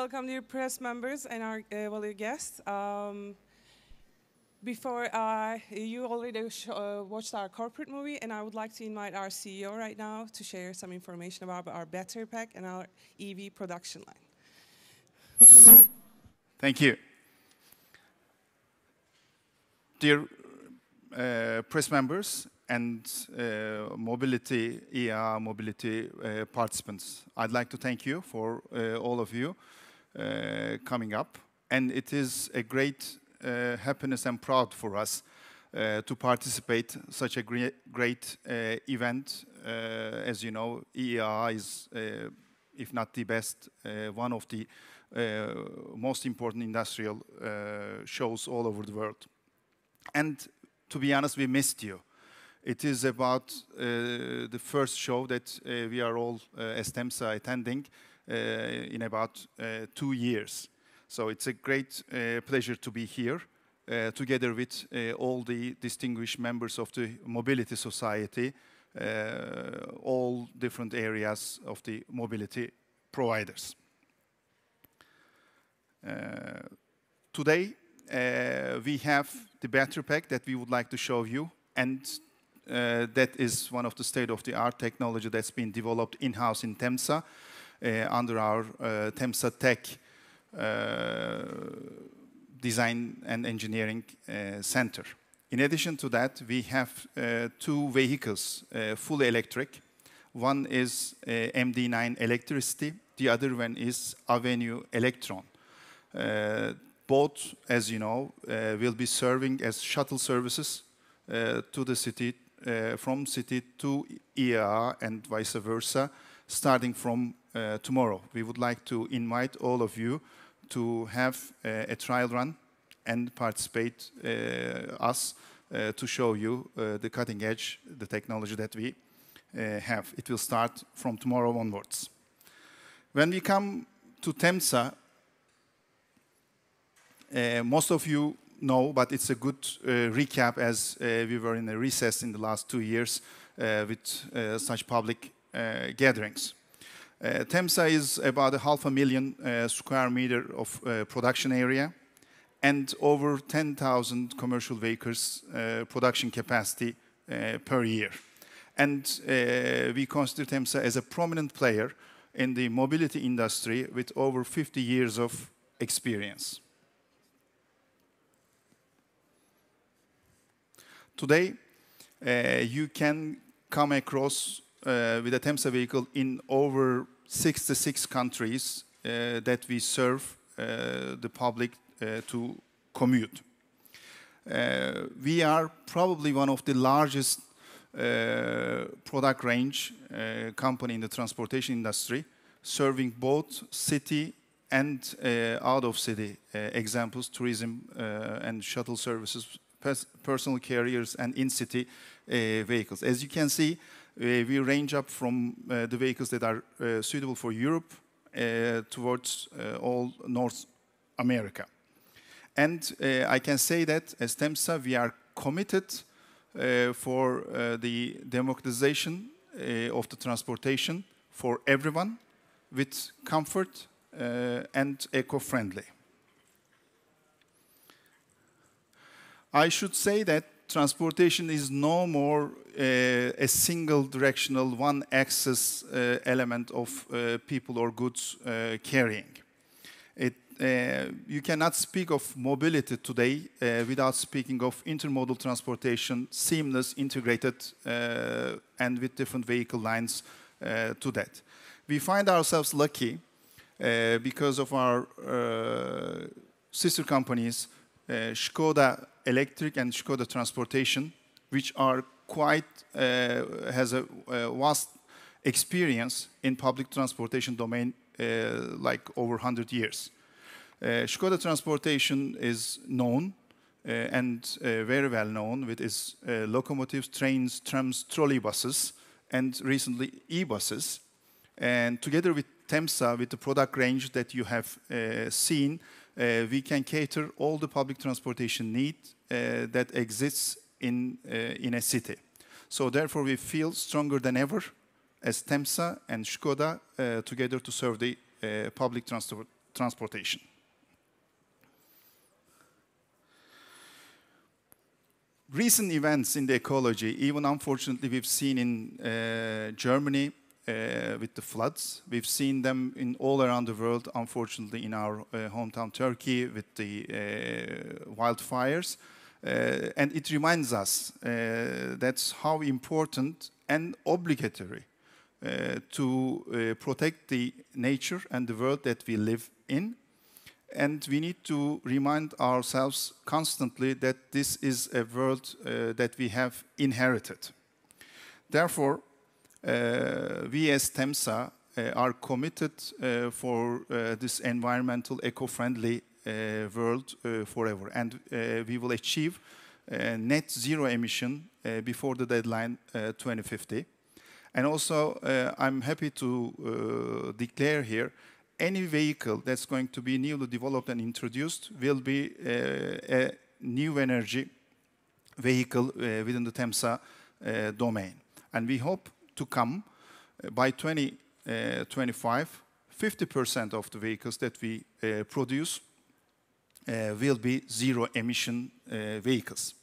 welcome dear press members and our valued guests. Before you already watched our corporate movie, and I would like to invite our CEO right now to share some information about our battery pack and our EV production line. Thank you. Dear press members and mobility, IAA mobility participants, I'd like to thank you for all of you coming up. And it is a great happiness and proud for us to participate in such a great event. As you know, IAA is, if not the best, one of the most important industrial shows all over the world. And to be honest, we missed you. It is about the first show that we are all as TEMSA attending in about 2 years. So it's a great pleasure to be here together with all the distinguished members of the Mobility Society, all different areas of the mobility providers. Today, we have the battery pack that we would like to show you, and that is one of the state-of-the-art technology that's been developed in-house in TEMSA under our TEMSA Tech Design and Engineering Center. In addition to that, we have 2 vehicles, fully electric. One is MD9 Electricity, the other one is Avenue Electron. Both, as you know, will be serving as shuttle services to the city, from city to IAA and vice versa, starting from tomorrow. We would like to invite all of you to have a trial run and participate us to show you the cutting edge, the technology that we have. It will start from tomorrow onwards. When we come to TEMSA, most of you know, but it's a good recap as we were in a recess in the last 2 years with such public gatherings. TEMSA is about 500,000 square meter of production area and over 10,000 commercial vehicles production capacity per year. And we consider TEMSA as a prominent player in the mobility industry with over 50 years of experience. Today, you can come across with a TEMSA vehicle in over 66 countries that we serve the public to commute. We are probably one of the largest product range company in the transportation industry, serving both city and out-of-city examples, tourism and shuttle services, personal carriers, and in-city vehicles. As you can see, we range up from the vehicles that are suitable for Europe towards all North America. And I can say that as TEMSA, we are committed for the democratization of the transportation for everyone with comfort and eco-friendly. I should say that transportation is no more a single directional, one axis element of people or goods carrying. You cannot speak of mobility today without speaking of intermodal transportation, seamless, integrated, and with different vehicle lines to that. We find ourselves lucky because of our sister companies, Skoda Electric and Skoda Transportation, which are quite has a vast experience in public transportation domain, like over 100 years. Skoda Transportation is known and very well known with its locomotives, trains, trams, trolleybuses, and recently e-buses. And together with TEMSA, with the product range that you have seen, we can cater all the public transportation need that exists in a city. So therefore, we feel stronger than ever as TEMSA and Skoda together to serve the public transportation. Recent events in the ecology, even unfortunately we've seen in Germany with the floods. We've seen them in all around the world, unfortunately in our hometown Turkey with the wildfires. And it reminds us that's how important and obligatory to protect the nature and the world that we live in. And we need to remind ourselves constantly that this is a world that we have inherited. Therefore, we as TEMSA are committed for this environmental, eco-friendly world forever. And we will achieve net zero emission before the deadline 2050. And also, I'm happy to declare here, any vehicle that's going to be newly developed and introduced will be a new energy vehicle within the TEMSA domain. And we hope to come by 2025, 50% of the vehicles that we produce will be zero emission vehicles.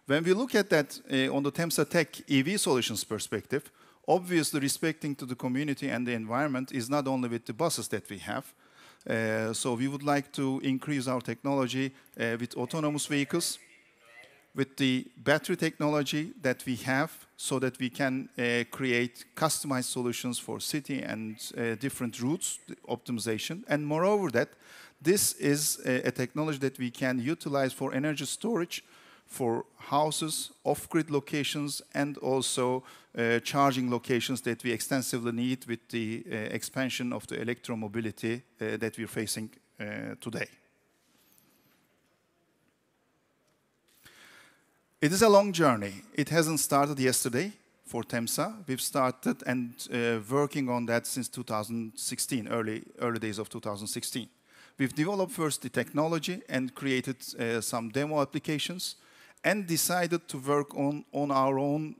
When we look at that on the TEMSA Tech EV solutions perspective, obviously respecting to the community and the environment is not only with the buses that we have. So we would like to increase our technology with autonomous vehicles, with the battery technology that we have, so that we can create customized solutions for city and different routes, optimization. And moreover that, this is a technology that we can utilize for energy storage, for houses, off-grid locations, and also charging locations that we extensively need with the expansion of the electromobility that we're facing today. It is a long journey. It hasn't started yesterday for TEMSA. We've started and working on that since 2016, early days of 2016. We've developed first the technology and created some demo applications, and decided to work on our own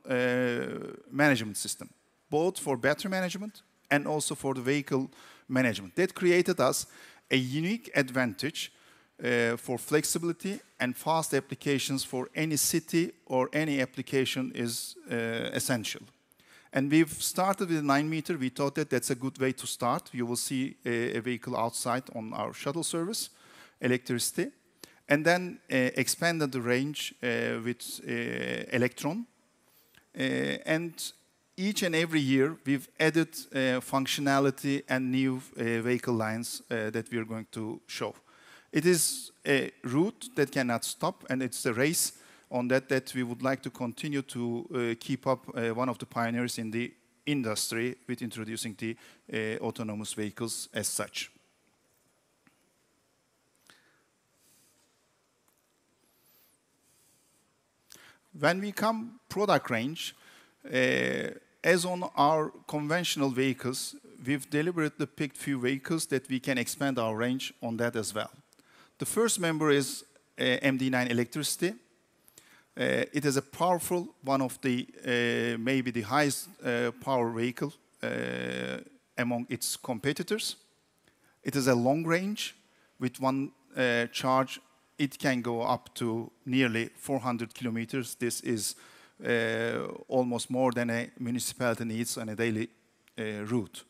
management system, both for battery management and also for the vehicle management. That created us a unique advantage for flexibility and fast applications for any city or any application is essential. And we've started with a 9-meter. We thought that that's a good way to start. You will see a vehicle outside on our shuttle service, electricity. And then expanded the range with Electron. And each and every year, we've added functionality and new vehicle lines that we are going to show. It is a route that cannot stop, and it's a race on that we would like to continue to keep up one of the pioneers in the industry with introducing the autonomous vehicles as such. When we come product range, as on our conventional vehicles, we've deliberately picked few vehicles that we can expand our range on that as well. The first member is MD9 Electricity. It is a powerful, one of the maybe the highest power vehicle among its competitors. It is a long range with one charge. It can go up to nearly 400 kilometers. This is almost more than a municipality needs on a daily route.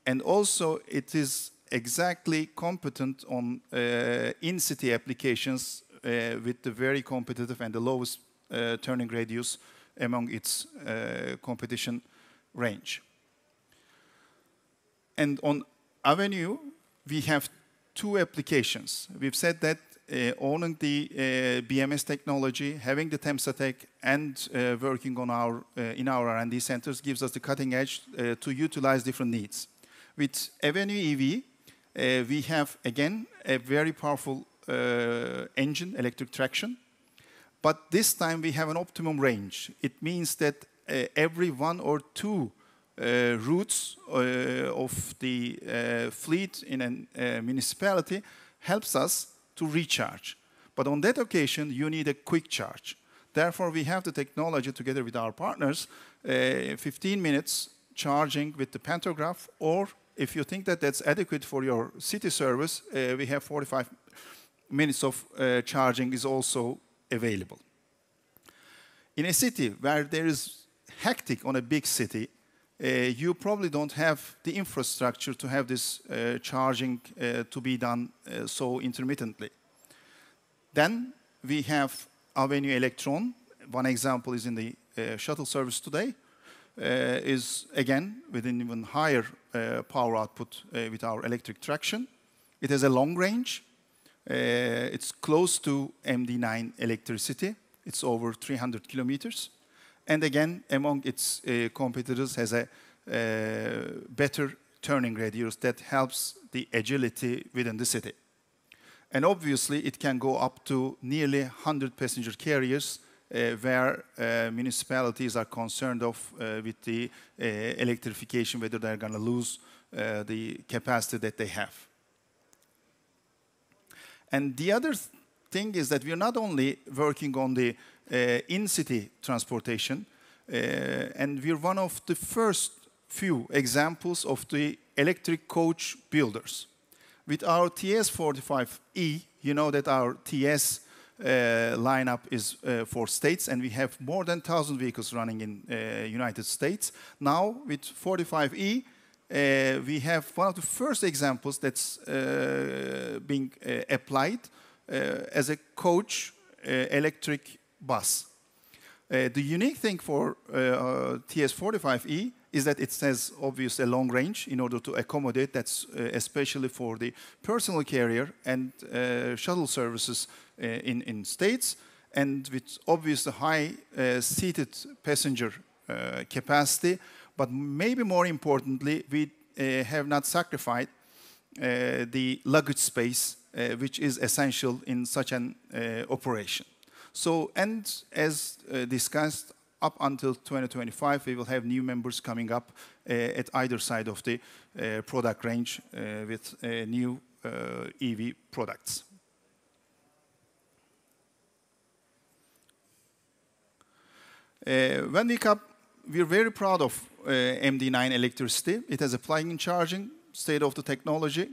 And also it is exactly competent on in-city applications with the very competitive and the lowest turning radius among its competition range. And on Avenue, we have two applications. We've said that owning the BMS technology, having the TEMSA Tech, and working on our in our R&D centers gives us the cutting edge to utilize different needs. With Avenue EV, we have again a very powerful engine, electric traction, but this time we have an optimum range. It means that every one or two routes of the fleet in a municipality helps us to recharge. But on that occasion, you need a quick charge. Therefore, we have the technology together with our partners, 15 minutes charging with the pantograph or if you think that that's adequate for your city service, we have 45 minutes of charging is also available. In a city where there is hectic on a big city, you probably don't have the infrastructure to have this charging to be done so intermittently. Then we have Avenue Electron. One example is in the shuttle service today, is again with an even higher power output with our electric traction. It has a long range. It's close to MD9 electricity. It's over 300 kilometers. And again, among its competitors, has a better turning radius that helps the agility within the city. And obviously, it can go up to nearly 100 passenger carriers where municipalities are concerned with the electrification, whether they're going to lose the capacity that they have. And the other thing is that we are not only working on the in-city transportation, and we're one of the first few examples of the electric coach builders. With our TS45E, you know that our TS lineup is for states, and we have more than 1,000 vehicles running in United States. Now, with 45E, we have one of the first examples that's being applied as a coach electric bus. The unique thing for TS45E is that it has obviously a long range in order to accommodate. That's especially for the personal carrier and shuttle services in states, and with obviously high seated passenger capacity. But maybe more importantly, we have not sacrificed the luggage space, which is essential in such an operation. So, and as discussed, up until 2025, we will have new members coming up at either side of the product range with new EV products. When we come, we're very proud of MD9 electricity. It has a plug-in charging, state-of-the technology,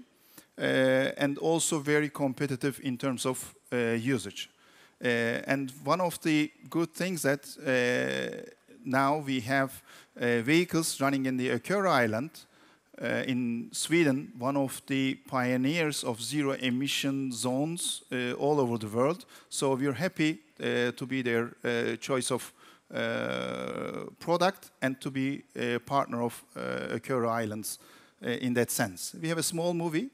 and also very competitive in terms of usage. And one of the good things that now we have vehicles running in the Öckerö Island in Sweden, one of the pioneers of zero-emission zones all over the world. So we're happy to be their choice of product and to be a partner of Öckerö Islands in that sense. We have a small movie.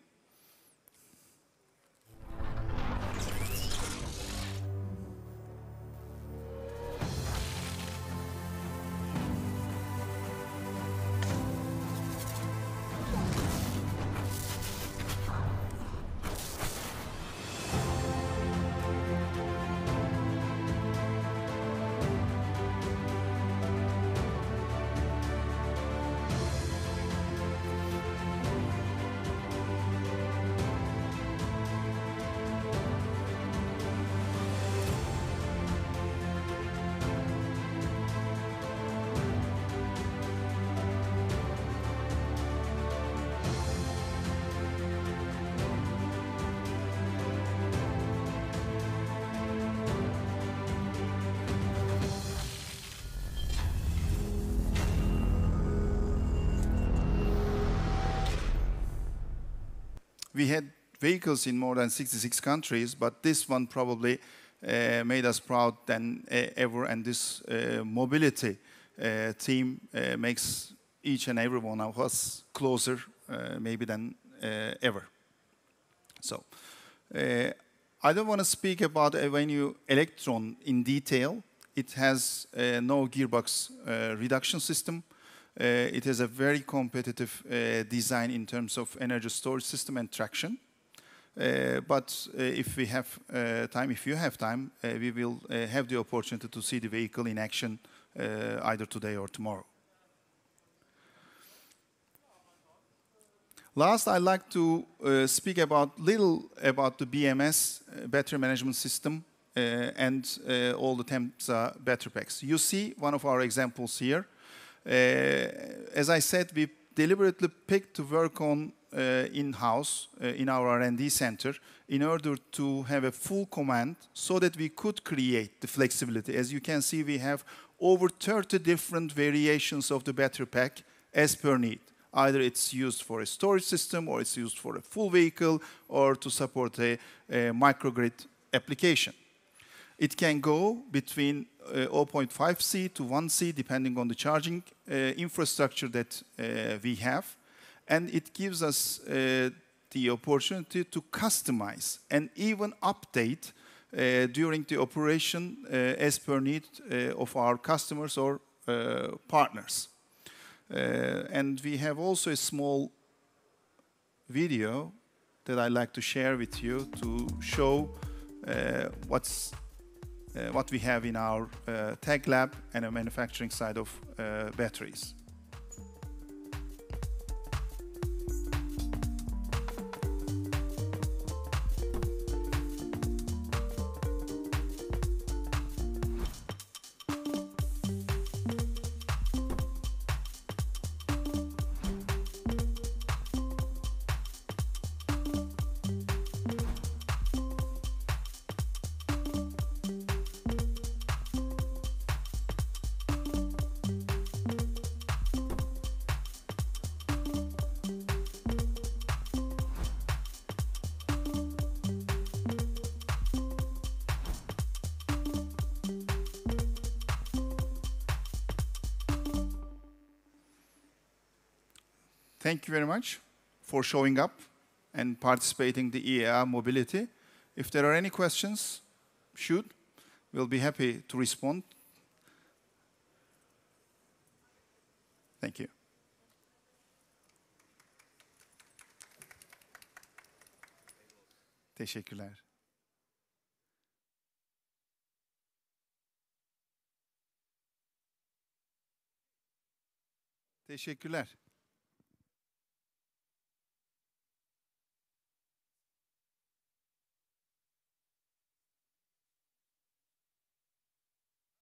We had vehicles in more than 66 countries, but this one probably made us proud than ever, and this mobility team makes each and every one of us closer maybe than ever. So, I don't want to speak about Avenue Electron in detail. It has no gearbox reduction system. It has a very competitive design in terms of energy storage system and traction. But if we have time, if you have time, we will have the opportunity to see the vehicle in action either today or tomorrow. Last, I'd like to speak little about the BMS, battery management system, and all the TEMSA battery packs. You see one of our examples here. As I said, we deliberately picked to work on in-house in our R&D center in order to have a full command so that we could create the flexibility. As you can see, we have over 30 different variations of the battery pack as per need. Either it's used for a storage system, or it's used for a full vehicle, or to support a microgrid application. It can go between 0.5C to 1C, depending on the charging infrastructure that we have. And it gives us the opportunity to customize and even update during the operation as per need of our customers or partners. And we have also a small video that I'd like to share with you to show what we have in our tech lab and a manufacturing side of batteries. Thank you very much for showing up and participating in the IAA Mobility. If there are any questions, shoot. We'll be happy to respond. Thank you. Teşekkürler. Teşekkürler.